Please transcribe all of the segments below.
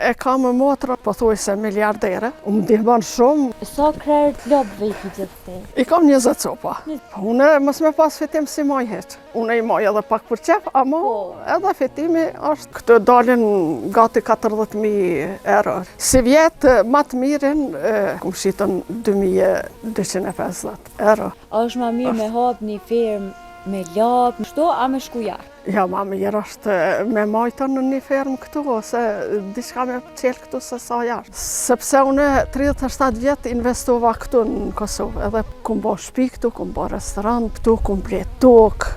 e kam motra pothuajse miliardere, më ndihmon shumë. Sa krerë të lopëve i ki gjithësi? I kam 20 copa. Unë mos me pas fitim si maj heq. Unë i maj edhe pak për qef, ama edhe fitimi është këtë dalin gati 40.000 euro. Si vjetë ma të mirin, kum shitën 2.250 euro. A është ma mirë me hapë një firmë me lapë, shto, a me shku jarë? Ja, ma mirë është me majtën në një fermë këtu, ose diçka me qelë këtu se sa jarë. Sepse unë 37 vjetë investova këtu në Kosovë, edhe kum bo shpi këtu, kum bo restorant këtu, kum ble tokë.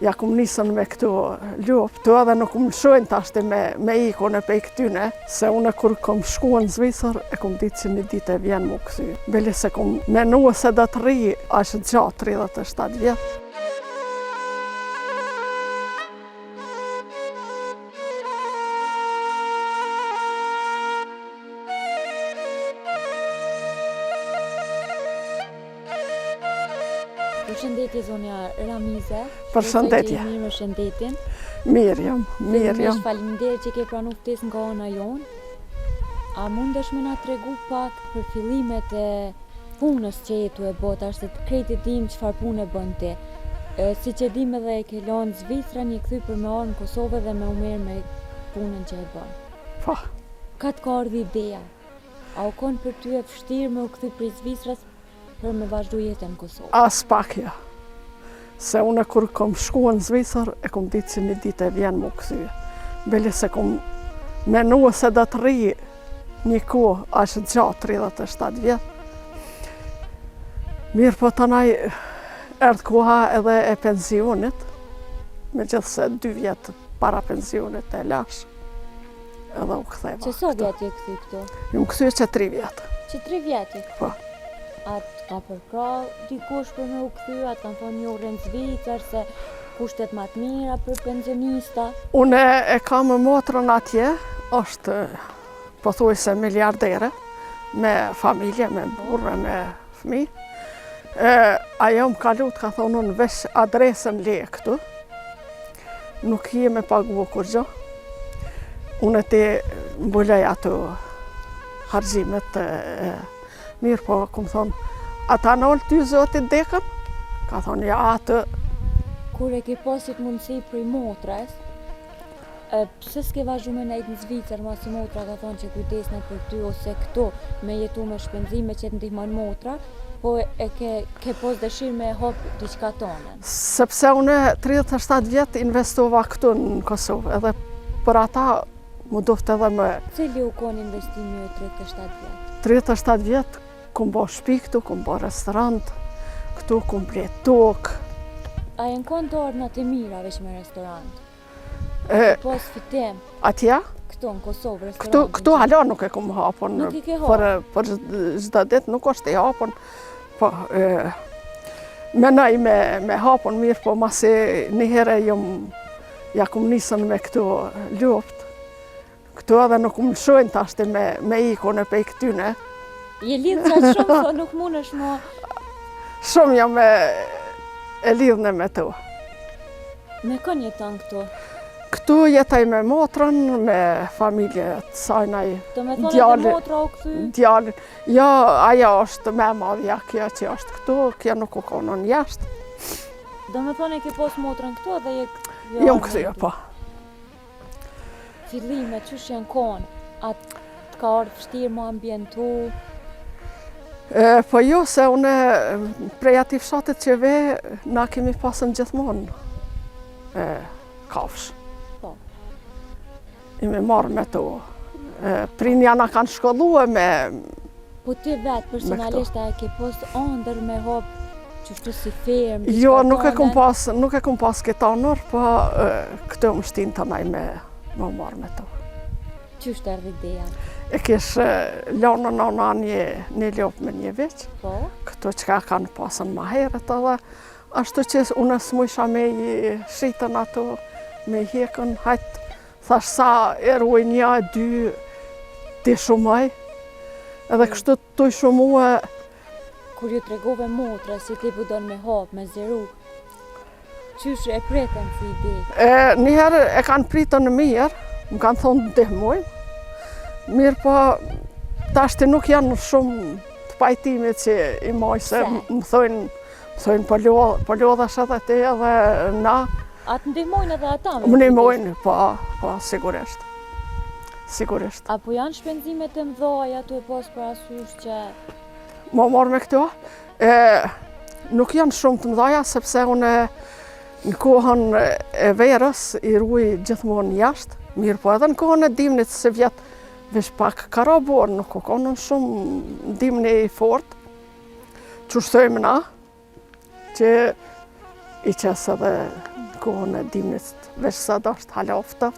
Ja kum nisën me këtu lupë, këtu edhe nuk më shojnë tashti me iko në pej këtyne, se unë kur kum shku në Zvicër, e kum ditë që një ditë e vjen mu këthy. Beli se kum menu se do të rri, ashtë gjatë 37 vjetë. Përshëndetje zonja Ramize. Përshëndetje. Mirë me shëndetin. Mirë jam. Faleminderit që ke pranu ftesën nga ana jonë. A mundesh me na tregu pak për fillimet e punës që jetu e bota, është të krejti dim çfarë punë bën ti. Siç e dim edhe e ke lënë Zvicra një kthy për me orë në Kosovë dhe me umer me punën që e bën. Po. Ka të ka ardhi ideja. A u konë për ty e vështirë me u kthy prej Zvicrës për me vazhdu jetën në Kosovë? As pak ja. Se unë kur kom shku në Zvicër, e kom ditë që një ditë e vjen mu këthyë. Beli se kom menu se do të rri një kohë, ashtë gjatë 37 vjetë. Mirë po të naj erdhë koha edhe e pensionit, me gjithë se 2 vjetë para pensionit e lash. Edhe u ktheva. Që sa vjetë je kthy këtu? Ju më kthye që 3 vjetë. Që 3 vjetë? Po. A ka përkra dikush për me u kthy, a kanë thonë një urën Zvicër, se kushtet ma të mira për pensionista? Unë e kam motrën atje, është pothuajse miliardere, me familje, me burre, me fëmijë. Ajo më ka lutë, ka thonë unë veç adresën le këtu, nuk je me pagu kur gjo. Unë ti mbulej ato hargjimet mirë, po këmë thonë, ata nëllë ty zotit dekën? Ka thonë, ja atë. Kur e ke pasit mundësi prej motrës, pse s'ke vazhdu me nejtë në Zvicër, ma si motra ka thonë që kujdesna për ty ose këto me jetu me shpenzime që të ndihmon motra, po e ke pos dëshirë me hopë diçka tonë? Sepse unë 37 vjetë investova këtu në Kosovë, edhe për ata mu doftë edhe me... Cili u konë investimi e 37 vjetë? 37 vjetë, kum bo shpi këtu, kum bo restorant, këtu kum ble tokë. A e në konë të ordnat e mira veç me restorant? Pos fitem? Atja? Këtu në Kosovë, restorant? Këtu hala nuk e kum hapun. Nuk i ke hapun? Për çdo ditë nuk është i hapun. Po, menaj me hapun mirë, po masi një herë ja kum nisën me këtu lupt. Këtu edhe nuk më shojnë tashti me iko në pej këtyne. Je lidhë qatë shumë, so nuk mund është mo... Shumë jam e lidhëne me tu. Me kënë jeton këtu? Këtu jetaj me motrën, me familje të sajnaj. Do me thonë edhe motra u kthy? Djalin. Ja, aja është me madhja, kjo që është këtu, kjo nuk u konon jashtë. Do me thonë e ke pos motrën këtu edhe je... Jo më këthyja, po. Fillime, qësh janë konë? A të ka ardhë vështirë më ambientu? Po jo, se une prej ati fshatit që ve, na kemi pasën gjithmonë kafsh. Po. Imi marrë me to. Prinja na kanë shkollue me... Po ti vetë personalisht e ke posë andër me hopë qështu si firmë? Jo, nuk e kum pas këtë anër, po këtë më shtinë të naj me marrë me to. Qështë erdhi ideja? E kish lënë nëna një lopë me një veç. Po? Këto që kanë pasën ma herët edhe. Ashtu që unë s'mujsha me i shritën ato, me i hekën, hajtë, thash sa eruaj 1, 2, ti shumaj. Edhe kështu të shumue... Kur ju tregove motra si ti budon me hapë, me zjeru, qysh e pretën si ide? Njëherë e kanë pritën në mirë, më kanë thonë ndihmojnë. Mirë po, tashti nuk janë shumë të pajtimit që i moj, se më thojnë po lodhash edhe ti edhe na. A të ndihmojnë edhe ata? Më ndihmojnë, po, sigurisht. Sigurisht. Apo janë shpenzimet e mdhaja tu e pas parasysh që... Më marrë me këto? Nuk janë shumë të mdhaja, sepse unë në kohën e verës i ruaj gjithmonë jashtë. Mirë po edhe në kohën e dimnit se vjetë vesh pak karabor, nuk o konën shumë dimni i fort. Që shtojmë na, që i qesë edhe në kohën e dimnit vesh sa dashtë haloftë,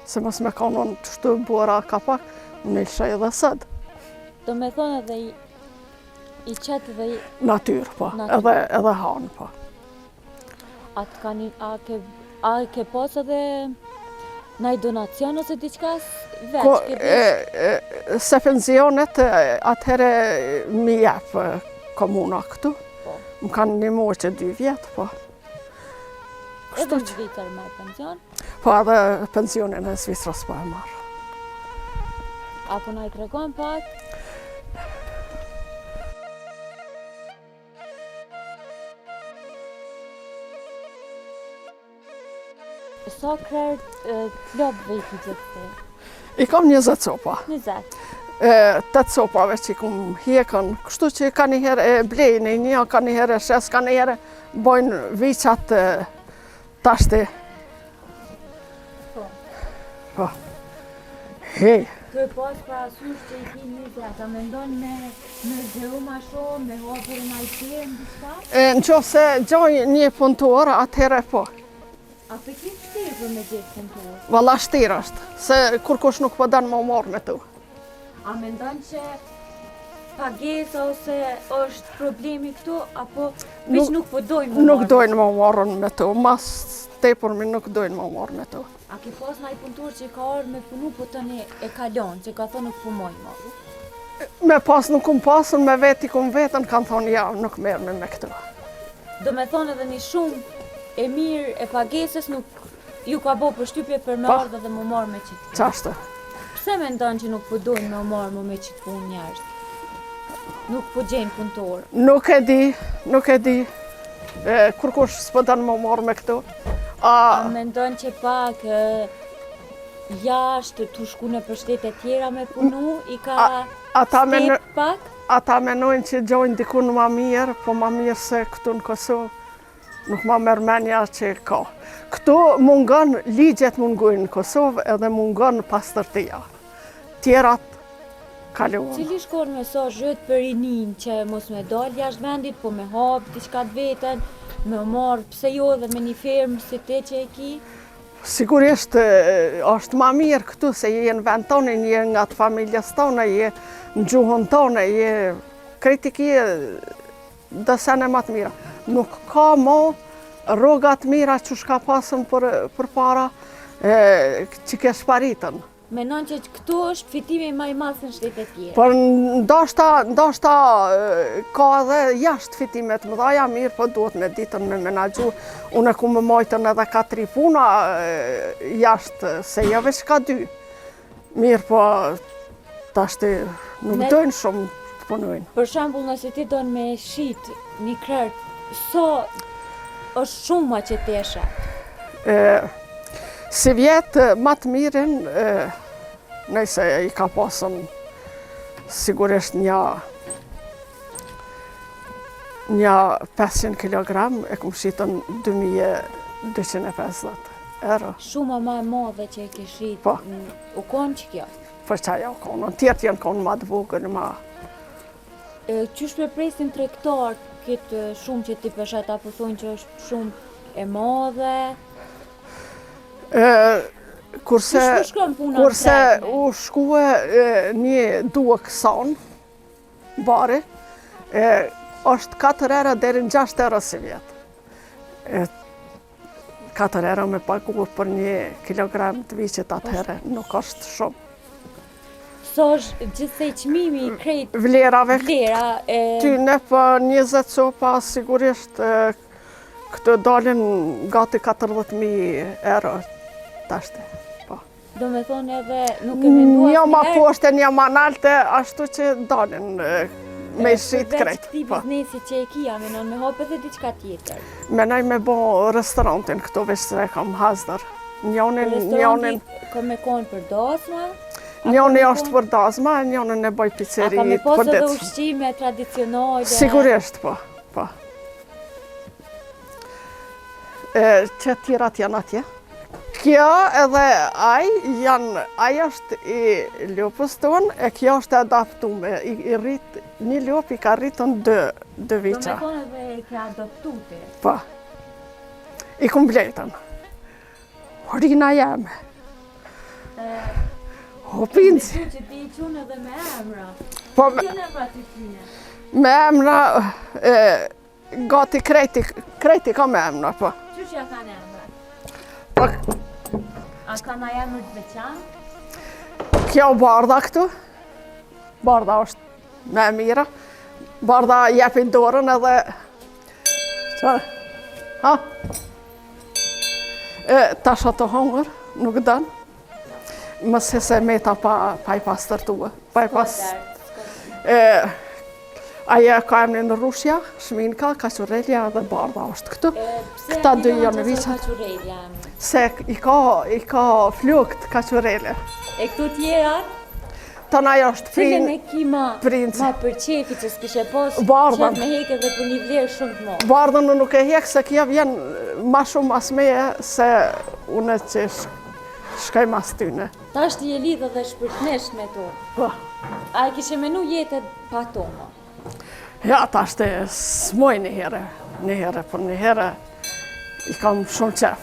se mos me konën që shtu bora ka pak, unë i lëshaj edhe sëdë. Do me thonë edhe i qetë dhe i... Natyrë, po, edhe hanë, po. A ke pas edhe naj donacion ose diçka veç? Se pensionet atëhere mi jepë komuna këtu. Më kanë një muaj që 2 vjetë, po. Edhe në Zvicër me pension? Po, edhe pensionin e Zvicrës po e marrë. Apo na i tregon pak? Sa krerë të lopëve i ki gjithë? I kam 20 copa. 20? 8 copave që i kum hjekën, kështu që ka njëherë e blejnë, një ka njëherë e shes, ka njëherë bojnë viqat tashti. Po. Hej. Të e pas parasysh që i ki 20, a mendon me zhëru ma shumë, me hapër në ajtire, në diçka? Në qofë se gjoj një punëtor, atëhere po. A për ki shtirë për me gjithë punëtor? Valla shtirë është, se kur kush nuk po danë më marrë me tu. A mendon që pagesa ose është problemi këtu, apo veç nuk po dojnë më marrë? Nuk dojnë më marrën me tu, mas tepërmi nuk dojnë më marrë me tu. A ke pas naj punëtor që ka arë me punu, po tani e kalon, që ka thonë nuk pumoj më? Me pas nuk kum pasën, me veti kum vetën, kanë thonë ja, nuk merrni me këtu. Do me thonë edhe një shumë e mirë e pagesës nuk ju ka bo përshtypje për me ardhe dhe më marrë me qitë. Qashtë? Pse me ndonë që nuk po dojnë me marrë me qitë punë njerës? Nuk po gjenë punëtor? Nuk e di. Kur kush s'po danë më marrë me këtu. A me ndonë që pak jashtë të shkune për shtete tjera me punu, i ka stet pak? Ata menojnë që gjojnë dikun ma mirë, po ma mirë se këtu në Kosovë nuk ma merr menja që ka. Këtu mungon, ligjet mungojnë në Kosovë edhe mungon pastërtia. Tjerat kaluan. Cili shkon mesazh për rinin që mos me dalë jashtë vendit, po me hap diçka të vetën, me marrë pse jo dhe me një fermë si te që e ki? Sigurisht është ma mirë këtu se je në vend tonë, je nga të familjes tonë, je në gjuhën tonë, je kritiki dësene ma të mira. Nuk ka mo rrogat mira që shka pasën për para që ke shparitën. Menon që këtu është fitimi ma i madh në shtetet tjera? Por ndoshta ka edhe jashtë fitimet mëdhaja, mirë, po duhet me ditën me menaxhu. Unë ku më mojtën edhe 4 puna jashtë, se ja veç ka 2. Mirë, po tashti nuk dojnë shumë të punojnë. Për shembull, nëse ti don me shit një krerë, so është shumë ma që tesha? Si vjetë ma të mirin, nëjse i ka pasën sigurisht një 500 kg, e kom shitën 2250 euro. Shumë ma e madhe që e ke shit, po. U konë që kjo? Po qaja u konë, tjertë janë konë ma të vogël, ma... Qysh për presin tregtar këtë shumë që ti përshat, apo thonë që është shumë e madhe? Kurse u shkue një duek son, bari, është 4 euro deri në 6 euro si vjetë. 4 euro me pagu për 1 kilogram të viqit atëherë, nuk është shumë. So është gjithsej qmimi i krejt vlerave, ty ne për 20 copa sigurisht këtë dalin gati 40.000 euro tashti. Po. Do me thonë edhe nuk e menduar Një ma poshtë, një ma nalte, ashtu që dalin me shqit krejt. Këti biznesi që e kia, menon me hopë edhe diçka tjetër. Menaj me bo restorantin këtu, veç se e kam hazdër. Restoranti ka me konë për dasma? Njoni është për dasma, njoni e boj pizzeri A ka me posë për edhe ditë. ushqime tradicionale? Sigurisht, po. Që tjerat janë atje? Kjo edhe ai është i lopës tonë, e kjo është adaptume. Një lop i ka rritën 2 vica. Do me thonë edhe i ka adoptute? Po. I kumbletën. Rina jeme. O pinci. Që ti i qunë edhe me emra. Po Që në emra të tyne? me emra, gati krejti ka me emra, po. Që ja ka në emra? Po, A ka në emër të veçan? kjo Bardha këtu. Bardha është me mira. Bardha jepin dorën edhe... Qa? Ha? Tash ato hongër, nuk dënë. Mëse se meta pa i pastërtuë. Aja ka emrin Rushja, Shminka, Kaçurelja dhe Bardha është këtu. Këta dy janë viçat. Kaçurelja? Se i ka flukt Kaçurelja. E këtu tjera? Tëna ajo është Cilën e ki ma princi. për qefi që s'kishe pos Bardhan. qef me heke dhe për një vlerë shumë të mo? Bardhën nuk e hek se kjo vjen ma shumë as meje se une që shkaj mas tyne. Ta është je lidhë dhe shpërtnesht me to. Po. A e kishe menu jetët pa to mo? Ja, ta është s'moj një herë, por një herë i kam shumë qef.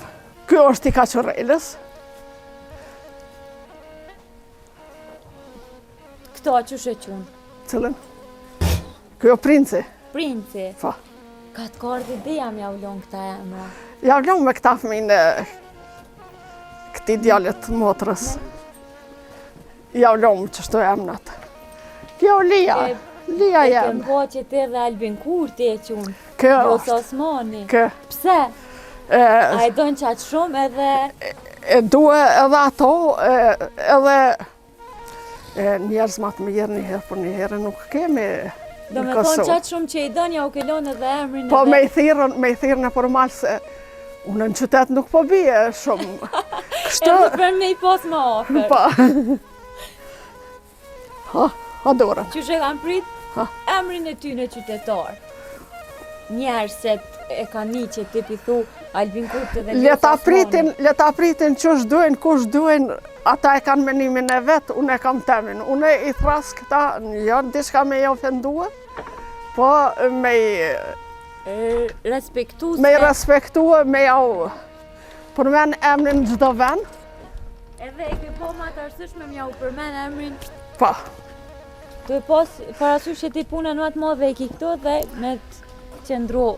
Kjo është i Kaçurelës. Këto a që shë qunë? Cilën? Kjo princi. Princi? Po. Ka të kardë ideja mja u lonë këta emra. Ja vlon me këta fëmin këti djallit motrës. Ja vlon që shtu emnat. Kjo Lia. Lia E jem. kem po që te dhe Albin Kurti e qunë. Kjo Rosa është. Osmani. Kë. Pse? A e donë qatë shumë edhe... E duhe edhe ato, edhe njerëz ma të mirë një herë, por një herë nuk kemi Do në me thonë Kosovë. qatë shumë që i donë ja u kelon edhe emrin Po me edhe... i thirrën e përmal se unë në qytet nuk po bie shumë. Kështu, Edhe për me i pos më ofër. po. Ha dorën. Që shë kanë prit Ha. emrin e ty në qytetar. Njerë se e ka një që ti pithu Albin Kurti dhe Le ta pritin qësh duhen, kush duhen, ata e kanë menimin e vetë, unë e kam temin. Unë i thras këta, jo, diçka me i ofendua, po me respektu i respektua, me jau përmen emrin çdo vend. Edhe e ke po ma të arsyshme mja u përmen emrin. Po, Të pos parasysh që ti puna në atë modhe e ki këto dhe me të qëndru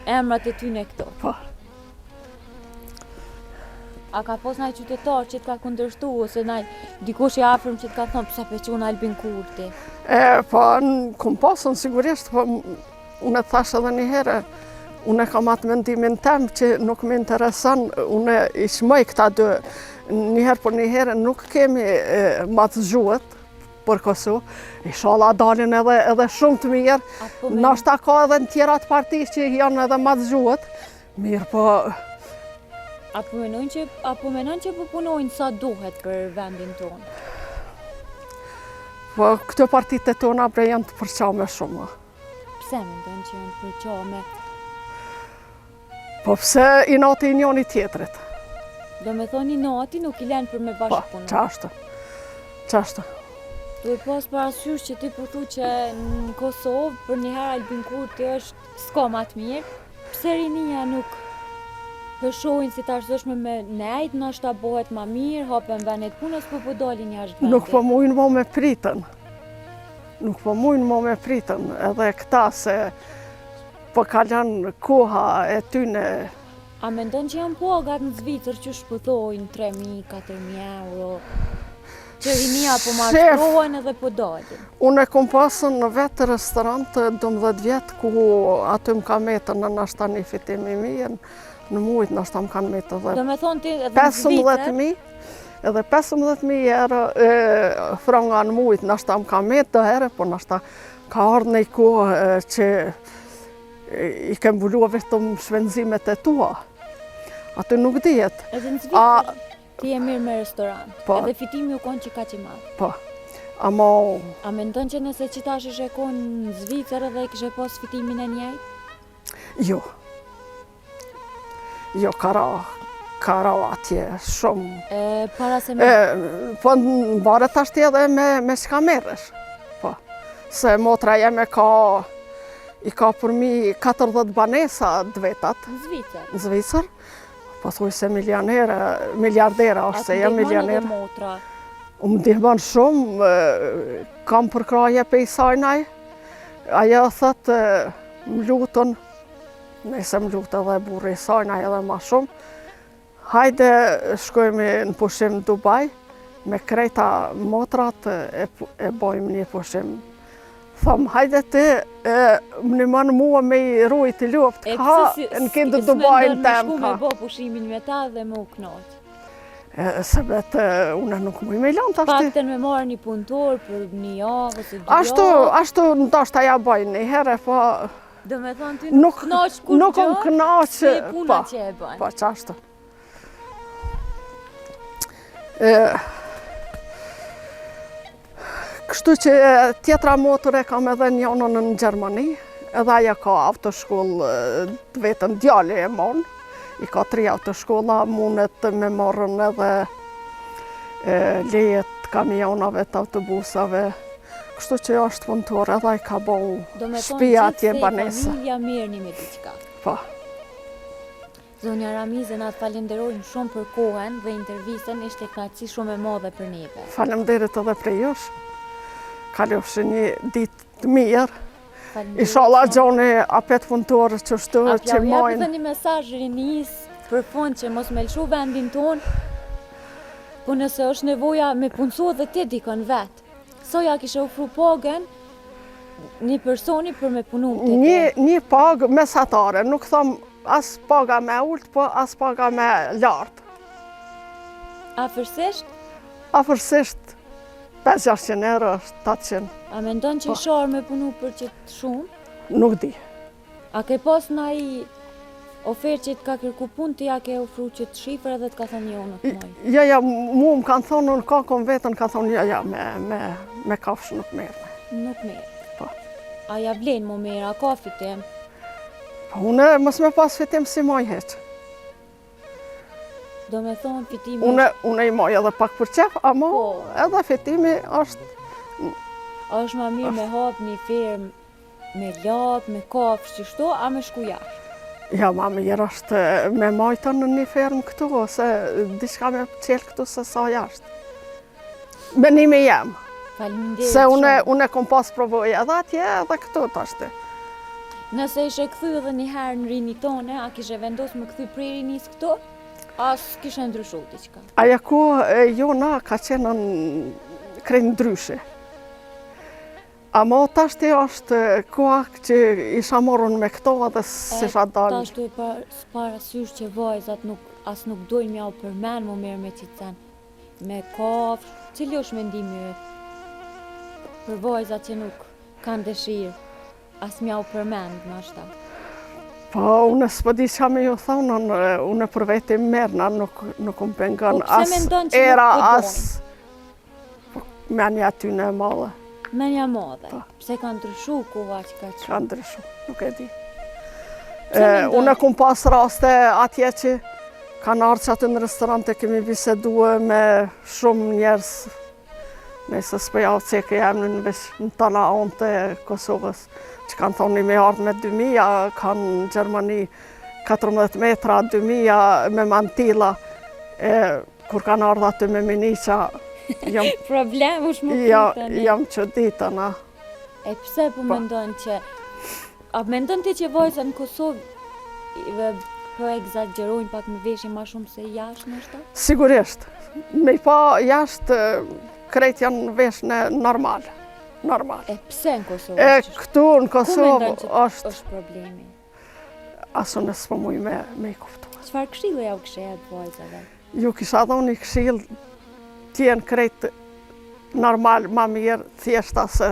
emrat e ty në këto. po. A ka pos naj qytetar që t'ka kundërshtu ose naj dikush i afërm që t'ka thonë pse pequn Albin Kurti? Po, kom pasën sigurisht, po unë thash edhe një herë, unë kam atë mendimin tem që nuk më interesan, unë i shmoj këta dy, një herë për një herë nuk kemi matëzhuet për Kosovë, inshallah dalin edhe shumë të mirë, nashta ka edhe në tjerat parti që janë edhe matëzhuet, mirë po... Apo menon që po punojnë sa duhet për vendin tonë? Po këto partitë tona bre janë të përqame shumë. Pse mendon që janë të përqame? Po pse i nati njoni tjetrit? Do me thoni nati nuk i lenë për me Po, bashkëpunu. qashtë. Duhet pas parasysh që ti po thu që në Kosovë për njëherë Albin Kurti është s'ka ma të mirë. Pse rinia nuk pëshojnë si të arsyeshme me nejt, nashta bohet ma mirë, hapen venet punës, po dalin jashtë vendit. Nuk po mujnë mo me pritën. Edhe këta se po kalon koha e tyne. A mendon që janë pagat në Zvicër që shpëthojnë 3.000, 4.000 euro? Që rinia po martohen edhe po dalin. Unë e kom pasën në vetë restorant 12 vjetë ku aty më ka metën në nashta një fitim i mirë, në mujtë nashta më kanë metë edhe Do me thonë ti edhe në Zvicër? 15.000, edhe 15.000 euro franga në mujt, nashta më ka me të herë, po nashta ka ardhur në kohë që i kem mbulua vetëm shpenzimet e tua. Aty nuk dihet. Edhe në Zvicër ti je mirë me restorant. Po. Edhe fitimi u konë që ka që madh. Po. Ama A mendon që nëse që tash ishe konë në Zvicër edhe kishe pas fitimin e njëjtë? jo. Jo, kara atje shumë. Para se me... Po në baret ashtë edhe me shka merresh. Po. Se motra jeme i ka për mi 40 banesa dvetat Në Zvicër? në Zvicër. Po thuj se miljardera është se jam milioner. Motra? Më ndihmon shumë, kam përkraje pe i sajnaj. Ajo thëtë më lutën, nëse më lutë edhe burri i sajnaj edhe ma shumë. Hajde shkojmë në pushim në Dubai, me krejta motrat e bojmë një pushim. Thëmë, hajde ti, më nëmanë mua me i rujt i luft, ka në këndë Dubai në temë ka. Shku me bo pushimin me ta dhe me u knoqë? Se betë, une nuk mu i me lanë të ashti. Pakten me marrë një punëtor për një javë ose 2 javë? Ashtu ndoshta ja bojnë një herë, po... Do me thonë ty nuk knoqë kur nuk më knoqë, se puna që e bënë. Po, qashtu. Kështu që tjetra motor e kam edhe njënën në Gjermani, edhe aja ka autoshkollë të vetën djali e mon. I ka 3 autoshkolla, mundet me marrën edhe lejet kamionave të autobusave. Kështu që është punëtor edhe i ka bon shtëpia atje banesa. Do me thonë gjithë se familja mirë një me diqka. Po. Zonja Ramize, na të falenderojmë shumë për kohën dhe intervistën, ishte kënaqësi shumë e madhe për neve. Faleminderit edhe për jush. Kalofshi një ditë të mirë. Inshallah gjoni apet punëtorë që shtu që mojnë. Japë një mesazh rinis për fund që mos me lëshu vendin tonë, po nëse është nevoja me punësu dhe ti dikon vetë. Soja kishe ofru pagën një personi për me punu të te? Një pagë mesatare, nuk thom as paga me ullët, po as paga me lartë. Afërsisht? Afërsisht 500 euro, 700. A mendon që i sharë me punu për qëtë shumë? Nuk di. A ke pas në i ofertë që të ka kërku punë, të ja ke ofru që të shifre dhe të ka thënë jo nuk moj? Ja, mu më kanë thonë në kakon vetën, ka thonë ja, me kafshë nuk merë. Nuk merë? Po. A ja vlenë mu merë, a ka fitim? Po, une mos me pas fitim si moj heqë. Do me thonë fitimi... Une i moj edhe pak për qef, ama edhe fitimi është... A është ma mirë me hapë një firmë, me lapë, me kafshë që shto, a me shku jashtë? Ja, ma mirë është me majtën në një fermë këtu, ose diçka me qelë këtu se sa jashtë. Menimi jem. Faleminderit se shumë. une kom pas provoj edhe atje edhe këtu të ashtë. Nëse ishe këthy edhe një herë në rini tone, a kishe vendos me këthy prej rinis këtu, as kishe ndryshu diçka? Aja ku jona ka qenë në krejnë ndryshe. Ama tashti është koha që isha morën me këto edhe s'isha dalë. Tashtu e parasysh që vajzat as nuk dojnë mjau përmen më mirë me qicen. Me kafshë, cili është mendimi yt? Për vajzat që nuk kanë dëshirë, as mjau përmend në ashta. Po, une s'po di qa me ju thonë, une për veti merna, nuk më pengon as era, as menja aty në madhe. Menja madhe, pse ka ndryshu koha që ka qenë? Ka ndryshu, nuk e di. Une kum pas raste atje që kanë ardhur që aty në restorante kemi bisedue me shumë njerës, nëse s'po javë ceke jam në veç në tana onë të Kosovës, që kanë thoni me ardhë me 2000, kanë në Gjermani 14 metra, 2000 me mantila, kur kanë ardhë aty me miniqa, problem është më kutën. Jam që ditën, a. E pse po mendon që... A mendon ti që vajzat në Kosovë po egzagjerojnë pak me veshje ma shumë se jashtë në shta? Sigurisht. Me pa jashtë krejt janë veshje normal. E pse në Kosovë? Këtu në Kosovë Ku mendon që është problemi? Asu në s'po muj me i kuptu. Çfarë këshillë ja u kishe jep vajzave? Ju kisha dhoni këshill t'jenë krejt normal, ma mirë, thjeshta se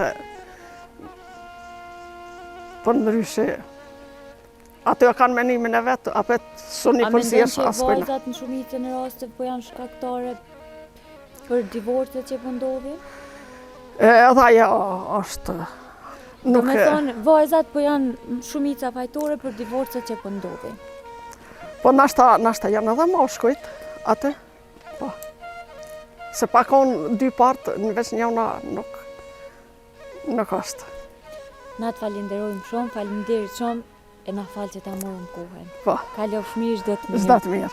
për ndryshe. Ato e kanë menimin e vetë, apet suni përsjesh A as mendon që kujna. vajzat në shumicën e raste po janë shkaktare për divorcet që po ndodhin? Edhe ajo është... Do Nuk... me thonë, vajzat po janë shumica fajtore për divorcet që po ndodhin. Po nashta janë edhe moshkujt, atë. Po. Se pa konë dy partë, në veç njëna nuk është. Na të falenderojmë shumë, faleminderit shumë, e na falë që ta morëm kohën. Po, Kalofsh mirë, çdo të mirë. s'da të mirë.